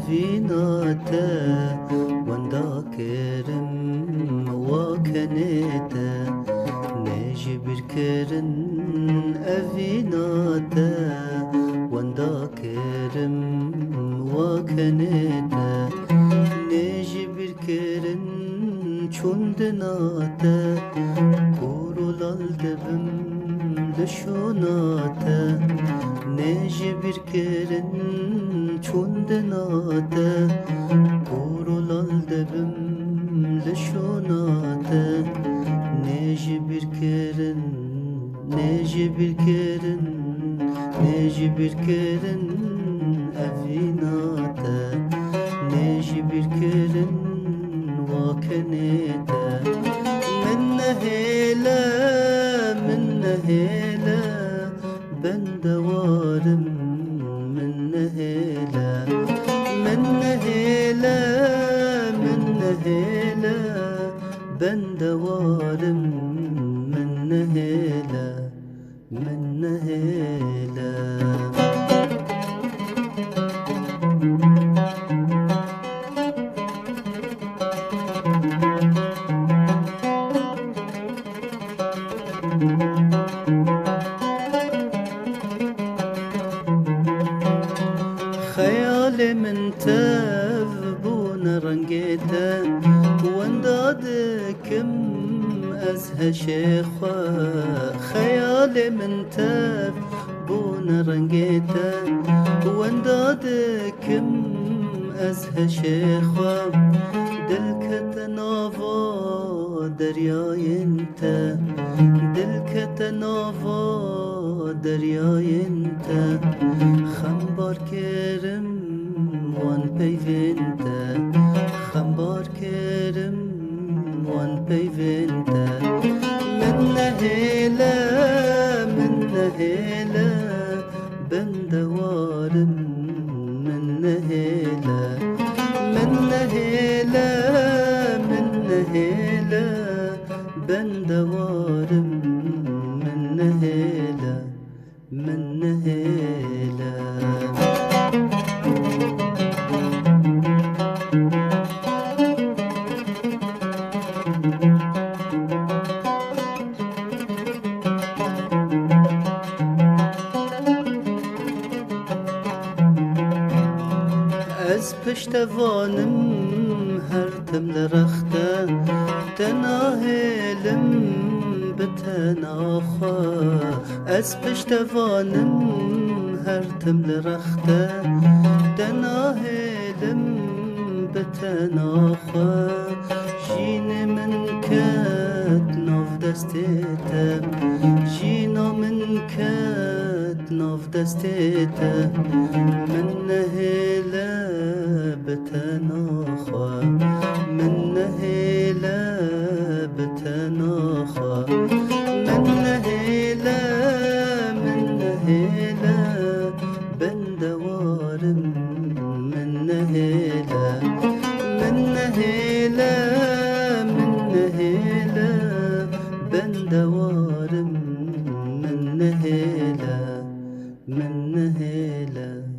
أفيناتا ونداكرم وكنيتا نجي بركرن أفيناتا ونداكرم وكنيتا نجي بركرن چوندناتا كورولال دبم لشوناتا نجي بركرن چوندناتا كورولال دبم لشوناتا نجي بركرن نجي بركرن نجي بركرن أفيناتا نجي بركرن وكنيتا من نهيلا من نهيلا بندوارم من نهيلا من نهيلا من نهيلا بندوارم من نهيلا من نهيلا خيالي من تفبون رنقيته واندادكم أزهى شيخة خيالي من تفبون رنقيته واندادكم أزهى شيخة دلك تنافى درياي انت دلك تنافى درياي انت خمبار كرم وان بيفنت خمبار كرم وان بيفنت من نهيلا من نهيلا بندوارم من نهيلا من نهيلا من نهيلا بندوارم من نهيلا من نهيلا از پشتوانم هر تم لرخته تناهلم بتناخا از پشتوانم هر تم لرخته تناهلم بتناخا جین من کت ناف دستتم جینا من کت ناف دستتم من نهیلا بتناخا من نهيلا بتناخا من نهيلا من نهيلا بندوارم من نهيلا من نهيلا من نهيلا بندوارم من نهيلا من نهيلا